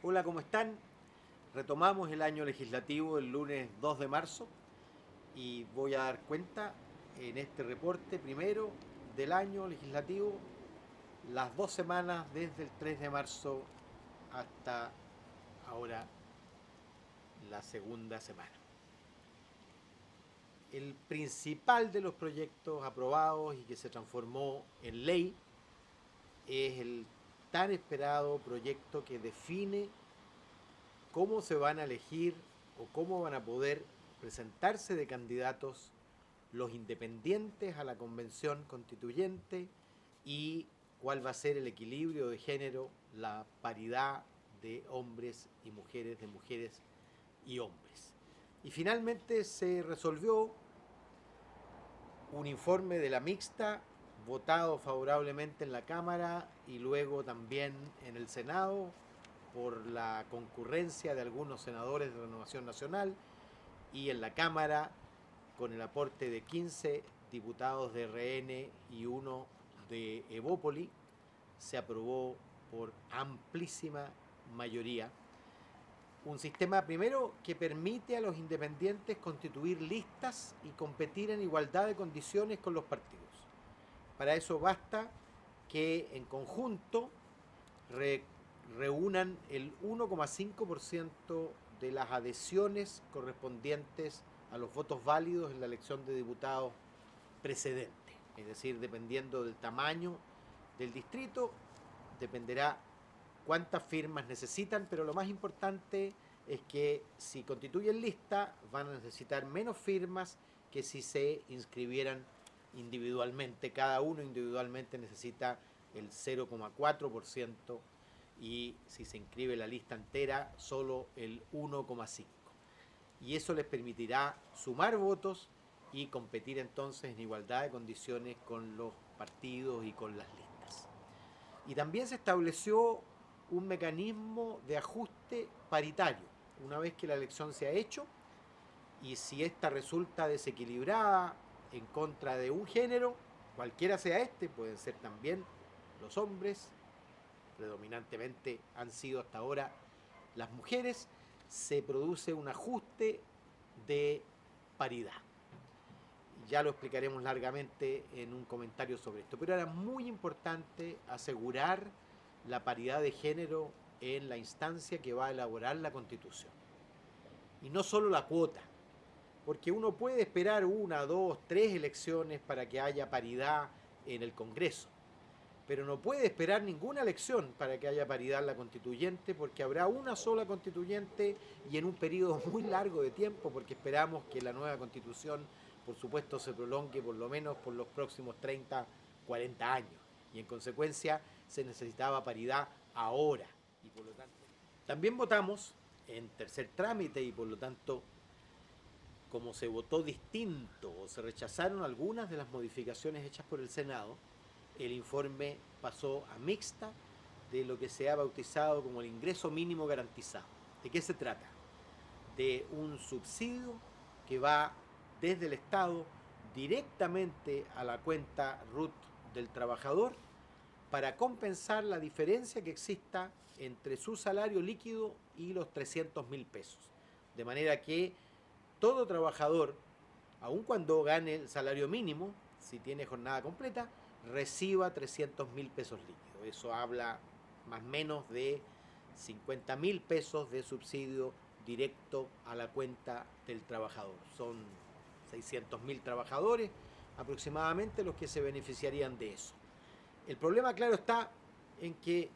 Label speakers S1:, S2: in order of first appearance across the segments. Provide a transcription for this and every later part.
S1: Hola, ¿cómo están? Retomamos el año legislativo el lunes 2 de marzo y voy a dar cuenta en este reporte primero del año legislativo las 2 semanas desde el 3 de marzo hasta ahora la segunda semana. El principal de los proyectos aprobados y que se transformó en ley es el tan esperado proyecto que define cómo se van a elegir o cómo van a poder presentarse de candidatos los independientes a la convención constituyente y cuál va a ser el equilibrio de género, la paridad de hombres y mujeres y hombres. Y finalmente se resolvió un informe de la mixta votado favorablemente en la Cámara y luego también en el Senado por la concurrencia de algunos senadores de Renovación Nacional y en la Cámara con el aporte de 15 diputados de RN y uno de Evópoli se aprobó por amplísima mayoría un sistema primero que permite a los independientes constituir listas y competir en igualdad de condiciones con los partidos. Para eso basta que en conjunto reúnan el 1,5% de las adhesiones correspondientes a los votos válidos en la elección de diputados precedente. Es decir, dependiendo del tamaño del distrito, dependerá cuántas firmas necesitan, pero lo más importante es que si constituyen lista van a necesitar menos firmas que si se inscribieran individualmente. Cada uno individualmente necesita el 0,4% y si se inscribe la lista entera solo el 1,5%. Y eso les permitirá sumar votos y competir entonces en igualdad de condiciones con los partidos y con las listas. Y también se estableció un mecanismo de ajuste paritario. Una vez que la elección se ha hecho y si esta resulta desequilibrada en contra de un género, cualquiera sea este, pueden ser también los hombres, predominantemente han sido hasta ahora las mujeres, se produce un ajuste de paridad. Ya lo explicaremos largamente en un comentario sobre esto, pero era muy importante asegurar la paridad de género en la instancia que va a elaborar la Constitución. Y no solo la cuota, porque uno puede esperar una, dos, tres elecciones para que haya paridad en el Congreso, pero no puede esperar ninguna elección para que haya paridad en la constituyente, porque habrá una sola constituyente y en un periodo muy largo de tiempo, porque esperamos que la nueva constitución, por supuesto, se prolongue por lo menos por los próximos 30, 40 años. Y en consecuencia se necesitaba paridad ahora. Y por lo tanto, también votamos en tercer trámite y por lo tanto, como se votó distinto o se rechazaron algunas de las modificaciones hechas por el Senado, el informe pasó a mixta de lo que se ha bautizado como el ingreso mínimo garantizado. ¿De qué se trata? De un subsidio que va desde el Estado directamente a la cuenta RUT del trabajador para compensar la diferencia que exista entre su salario líquido y los 300.000 pesos. De manera que todo trabajador, aun cuando gane el salario mínimo, si tiene jornada completa, reciba 300.000 pesos líquidos. Eso habla más o menos de 50.000 pesos de subsidio directo a la cuenta del trabajador. Son 600.000 trabajadores aproximadamente los que se beneficiarían de eso. El problema, claro, está en que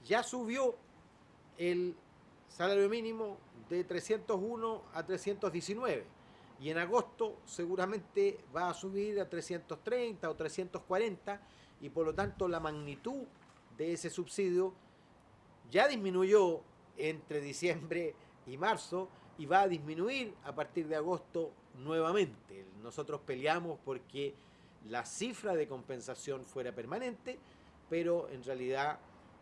S1: ya subió el salario mínimo de 301 a 319 y en agosto seguramente va a subir a 330 o 340 y por lo tanto la magnitud de ese subsidio ya disminuyó entre diciembre y marzo y va a disminuir a partir de agosto nuevamente. Nosotros peleamos porque la cifra de compensación fuera permanente, pero en realidad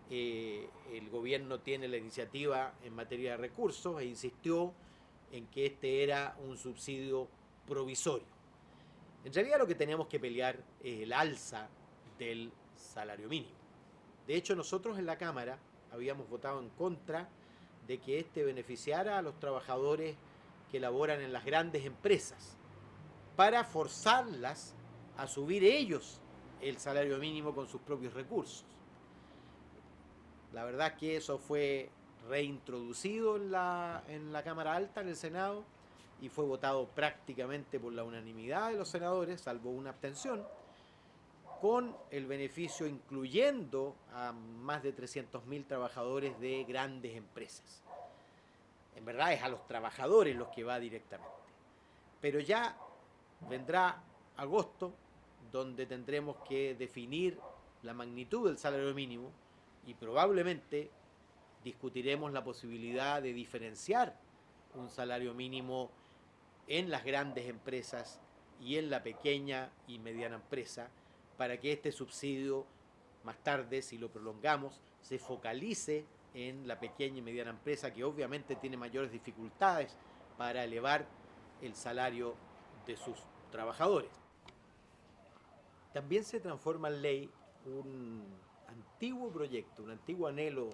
S1: el gobierno tiene la iniciativa en materia de recursos e insistió en que este era un subsidio provisorio. En realidad lo que tenemos que pelear es el alza del salario mínimo. De hecho, nosotros en la Cámara habíamos votado en contra de que éste beneficiara a los trabajadores que laboran en las grandes empresas, para forzarlas a subir ellos el salario mínimo con sus propios recursos. La verdad es que eso fue reintroducido en la Cámara Alta, en el Senado, y fue votado prácticamente por la unanimidad de los senadores, salvo una abstención, con el beneficio incluyendo a más de 300.000 trabajadores de grandes empresas. En verdad es a los trabajadores los que va directamente. Pero ya vendrá agosto, donde tendremos que definir la magnitud del salario mínimo y probablemente discutiremos la posibilidad de diferenciar un salario mínimo en las grandes empresas y en la pequeña y mediana empresa, para que este subsidio más tarde, si lo prolongamos, se focalice en la pequeña y mediana empresa, que obviamente tiene mayores dificultades para elevar el salario de sus trabajadores. También se transforma en ley un antiguo proyecto, un antiguo anhelo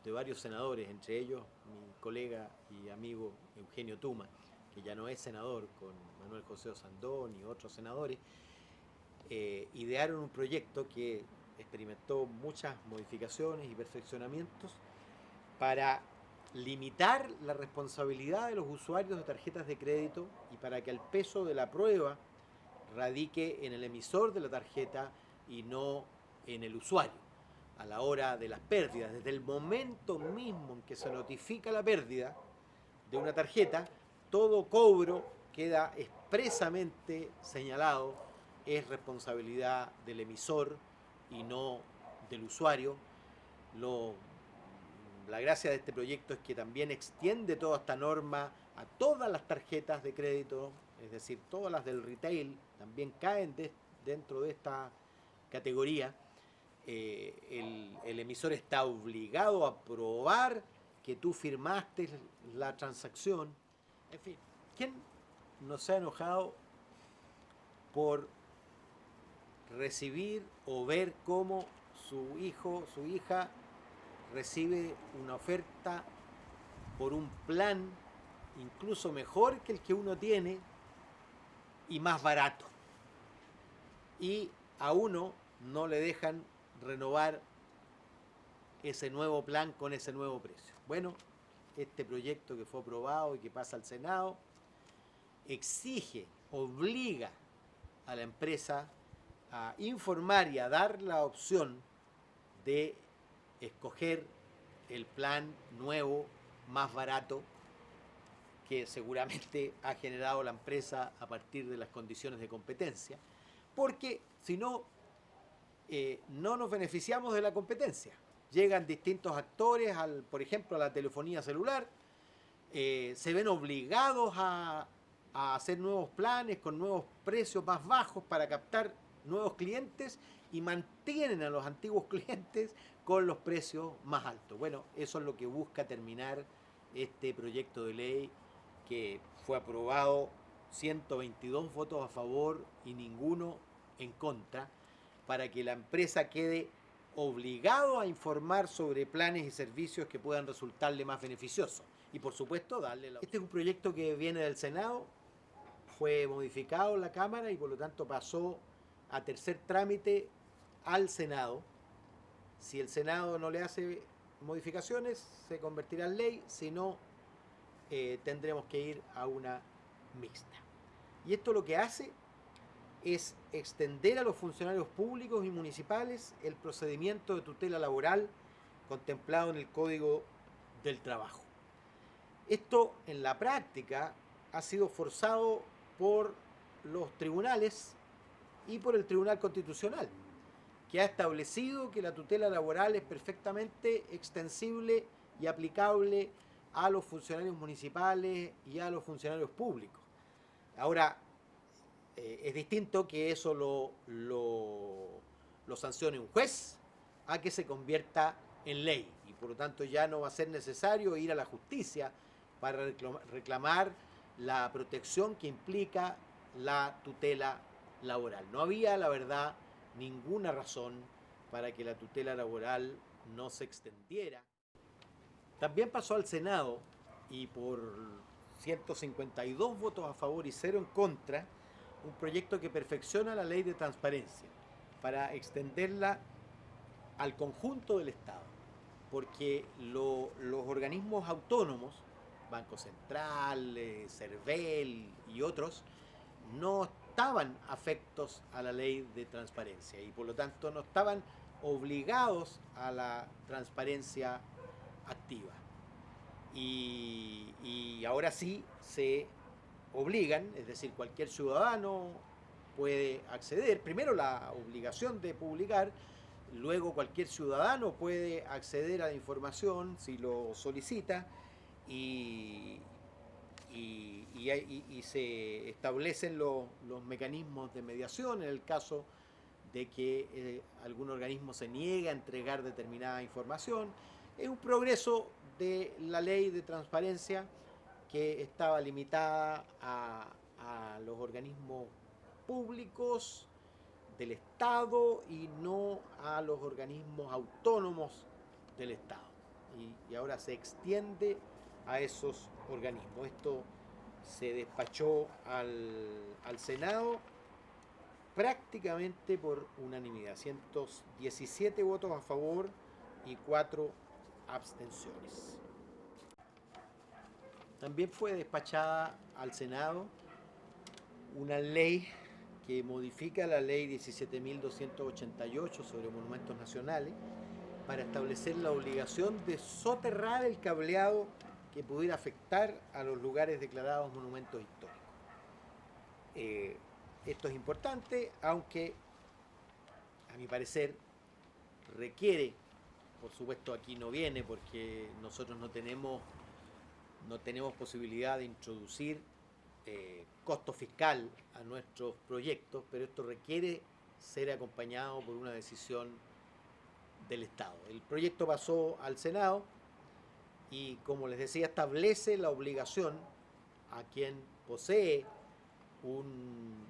S1: de varios senadores, entre ellos mi colega y amigo Eugenio Tuma, que ya no es senador, con Manuel José Osandón y otros senadores. Idearon un proyecto que experimentó muchas modificaciones y perfeccionamientos para limitar la responsabilidad de los usuarios de tarjetas de crédito y para que el peso de la prueba radique en el emisor de la tarjeta y no en el usuario a la hora de las pérdidas. Desde el momento mismo en que se notifica la pérdida de una tarjeta, todo cobro queda expresamente señalado, es responsabilidad del emisor y no del usuario. La gracia de este proyecto es que también extiende toda esta norma a todas las tarjetas de crédito, es decir, todas las del retail también caen dentro de esta categoría. El emisor está obligado a probar que tú firmaste la transacción. En fin, ¿quién no se ha enojado por recibir o ver cómo su hijo, su hija recibe una oferta por un plan incluso mejor que el que uno tiene y más barato, y a uno no le dejan renovar ese nuevo plan con ese nuevo precio? Bueno, este proyecto que fue aprobado y que pasa al Senado exige, obliga a la empresa a informar y a dar la opción de escoger el plan nuevo más barato que seguramente ha generado la empresa a partir de las condiciones de competencia, porque si no, no nos beneficiamos de la competencia. Llegan distintos actores, por ejemplo, a la telefonía celular, se ven obligados a hacer nuevos planes con nuevos precios más bajos para captar nuevos clientes y mantienen a los antiguos clientes con los precios más altos. Bueno, eso es lo que busca terminar este proyecto de ley, que fue aprobado 122 votos a favor y ninguno en contra, para que la empresa quede obligado a informar sobre planes y servicios que puedan resultarle más beneficiosos. Y por supuesto darle la... Este es un proyecto que viene del Senado, fue modificado en la Cámara y por lo tanto pasó a tercer trámite al Senado. Si el Senado no le hace modificaciones, se convertirá en ley, si no, tendremos que ir a una mixta. Y esto lo que hace es extender a los funcionarios públicos y municipales el procedimiento de tutela laboral contemplado en el Código del Trabajo. Esto en la práctica ha sido forzado por los tribunales y por el Tribunal Constitucional, que ha establecido que la tutela laboral es perfectamente extensible y aplicable a los funcionarios municipales y a los funcionarios públicos. Ahora, es distinto que eso lo sancione un juez a que se convierta en ley, y por lo tanto ya no va a ser necesario ir a la justicia para reclamar la protección que implica la tutela laboral. No había, la verdad, ninguna razón para que la tutela laboral no se extendiera. También pasó al Senado y por 152 votos a favor y 0 en contra, un proyecto que perfecciona la ley de transparencia para extenderla al conjunto del Estado, porque los organismos autónomos, Banco Central, CERVEL y otros, no estaban afectos a la ley de transparencia y por lo tanto no estaban obligados a la transparencia activa. Y ahora sí se obligan, es decir, cualquier ciudadano puede acceder, primero la obligación de publicar, luego cualquier ciudadano puede acceder a la información si lo solicita y, y se establecen los mecanismos de mediación en el caso de que algún organismo se niegue a entregar determinada información. Es un progreso de la ley de transparencia que estaba limitada a los organismos públicos del Estado y no a los organismos autónomos del Estado. Y ahora se extiende a esos organismos. Esto se despachó al Senado prácticamente por unanimidad, 117 votos a favor y 4 abstenciones. También fue despachada al Senado una ley que modifica la ley 17.288 sobre monumentos nacionales para establecer la obligación de soterrar el cableado que pudiera afectar a los lugares declarados monumentos históricos. Esto es importante, aunque a mi parecer requiere, por supuesto aquí no viene porque nosotros no tenemos posibilidad de introducir costo fiscal a nuestros proyectos, pero esto requiere ser acompañado por una decisión del Estado. El proyecto pasó al Senado y, como les decía, establece la obligación a quien posee un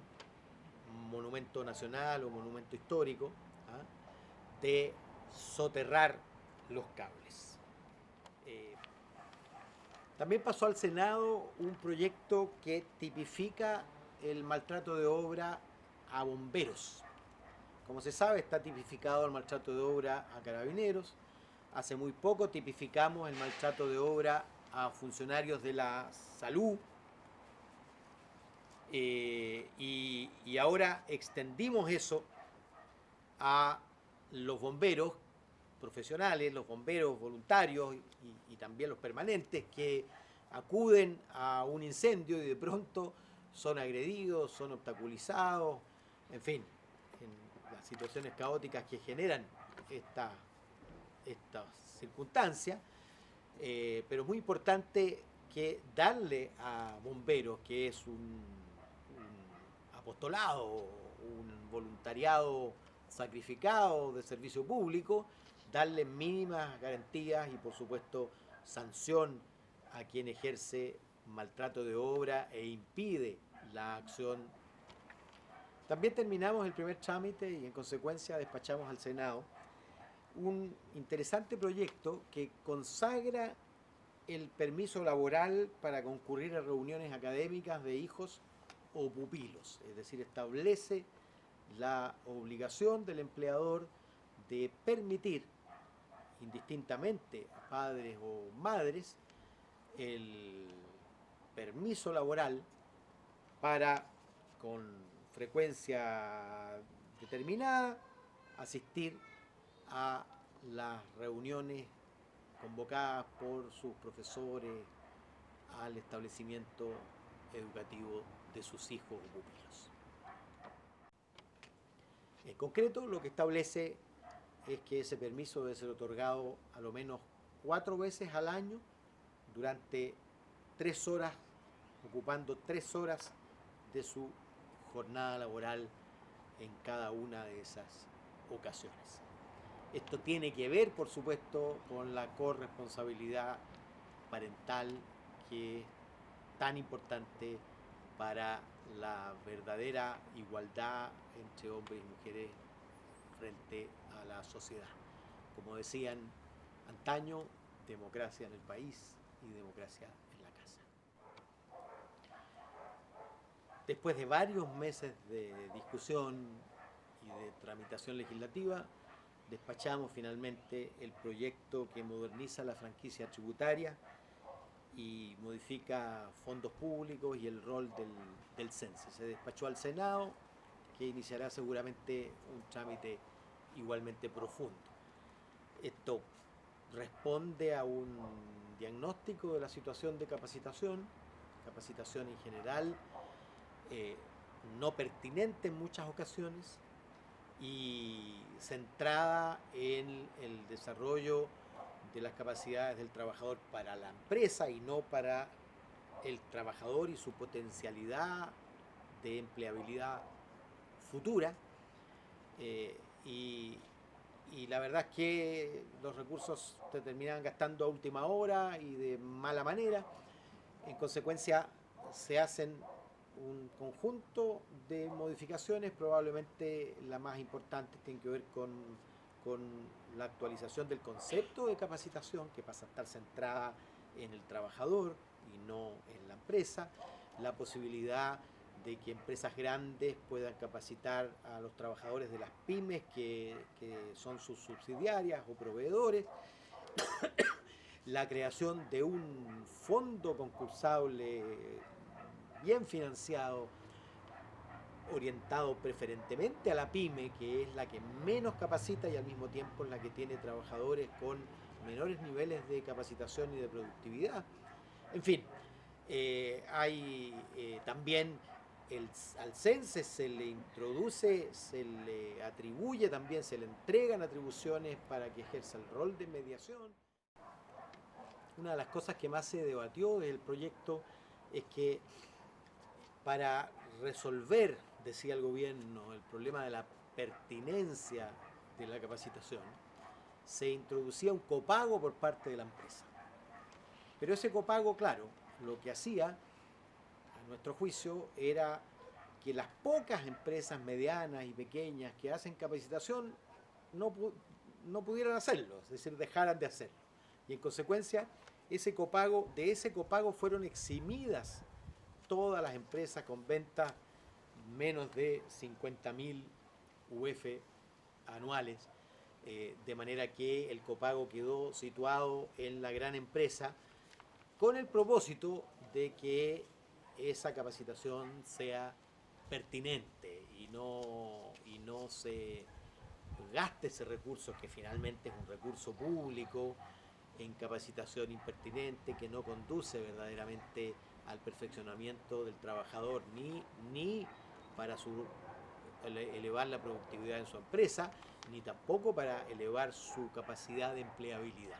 S1: monumento nacional o monumento histórico, ¿ah?, de soterrar los cables. También pasó al Senado un proyecto que tipifica el maltrato de obra a bomberos. Como se sabe, está tipificado el maltrato de obra a carabineros. Hace muy poco tipificamos el maltrato de obra a funcionarios de la salud. Y ahora extendimos eso a los bomberos profesionales, los bomberos voluntarios y también los permanentes que acuden a un incendio y de pronto son agredidos, son obstaculizados, en fin, en las situaciones caóticas que generan estas circunstancias, pero es muy importante que darle a bomberos, que es un apostolado, un voluntariado sacrificado de servicio público, darle mínimas garantías y por supuesto sanción a quien ejerce maltrato de obra e impide la acción. También terminamos el primer trámite y en consecuencia despachamos al Senado un interesante proyecto que consagra el permiso laboral para concurrir a reuniones académicas de hijos o pupilos, es decir, establece la obligación del empleador de permitir indistintamente a padres o madres el permiso laboral para, con frecuencia determinada, asistir a las reuniones convocadas por sus profesores al establecimiento educativo de sus hijos o pupilos. En concreto, lo que establece es que ese permiso debe ser otorgado a lo menos 4 veces al año durante 3 horas, ocupando 3 horas de su jornada laboral en cada una de esas ocasiones. Esto tiene que ver, por supuesto, con la corresponsabilidad parental, que es tan importante para la verdadera igualdad entre hombres y mujeres frente a la sociedad. Como decían antaño, democracia en el país y democracia en la casa. Después de varios meses de discusión y de tramitación legislativa, despachamos finalmente el proyecto que moderniza la franquicia tributaria y modifica fondos públicos y el rol del CENSE. Se despachó al Senado, que iniciará seguramente un trámite igualmente profundo. Esto responde a un diagnóstico de la situación de capacitación en general, no pertinente en muchas ocasiones y centrada en el desarrollo de las capacidades del trabajador para la empresa y no para el trabajador y su potencialidad de empleabilidad futura. Y la verdad es que los recursos se terminan gastando a última hora y de mala manera. En consecuencia, se hacen un conjunto de modificaciones, probablemente la más importante tiene que ver con la actualización del concepto de capacitación, que pasa a estar centrada en el trabajador y no en la empresa, la posibilidad de que empresas grandes puedan capacitar a los trabajadores de las pymes que son sus subsidiarias o proveedores, la creación de un fondo concursable bien financiado, orientado preferentemente a la pyme, que es la que menos capacita y al mismo tiempo es la que tiene trabajadores con menores niveles de capacitación y de productividad. En fin, hay también al CENSE se le introduce, se le atribuye también, se le entregan atribuciones para que ejerza el rol de mediación. Una de las cosas que más se debatió del proyecto es que para resolver, decía el gobierno, el problema de la pertinencia de la capacitación, se introducía un copago por parte de la empresa. Pero ese copago, claro, lo que hacía, a nuestro juicio, era que las pocas empresas medianas y pequeñas que hacen capacitación no pudieran hacerlo, es decir, dejaran de hacerlo. Y en consecuencia, de ese copago fueron eximidas todas las empresas con ventas menos de 50.000 UF anuales, de manera que el copago quedó situado en la gran empresa con el propósito de que esa capacitación sea pertinente y no se gaste ese recurso, que finalmente es un recurso público, en capacitación impertinente que no conduce verdaderamente al perfeccionamiento del trabajador ni para elevar la productividad en su empresa, ni tampoco para elevar su capacidad de empleabilidad.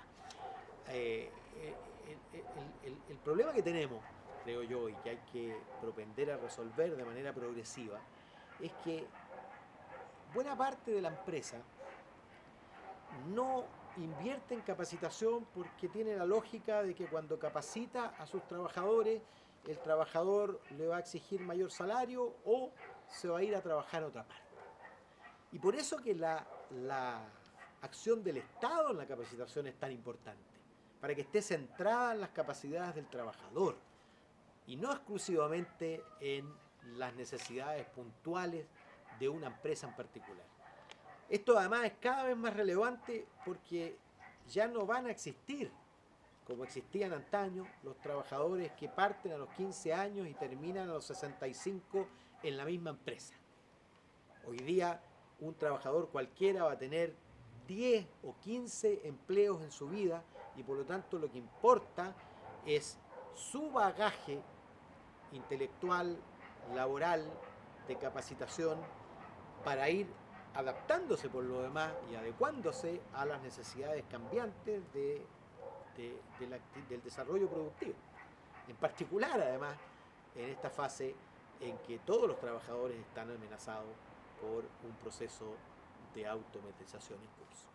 S1: El problema que tenemos, creo yo, y que hay que propender a resolver de manera progresiva, es que buena parte de la empresa no invierte en capacitación porque tiene la lógica de que cuando capacita a sus trabajadores, el trabajador le va a exigir mayor salario o se va a ir a trabajar a otra parte. Y por eso que la acción del Estado en la capacitación es tan importante, para que esté centrada en las capacidades del trabajador y no exclusivamente en las necesidades puntuales de una empresa en particular. Esto además es cada vez más relevante porque ya no van a existir, como existían antaño, los trabajadores que parten a los 15 años y terminan a los 65 en la misma empresa. Hoy día un trabajador cualquiera va a tener 10 o 15 empleos en su vida y por lo tanto lo que importa es su bagaje intelectual, laboral, de capacitación para ir adaptándose por lo demás y adecuándose a las necesidades cambiantes del desarrollo productivo. En particular, además, en esta fase en que todos los trabajadores están amenazados por un proceso de automatización en curso.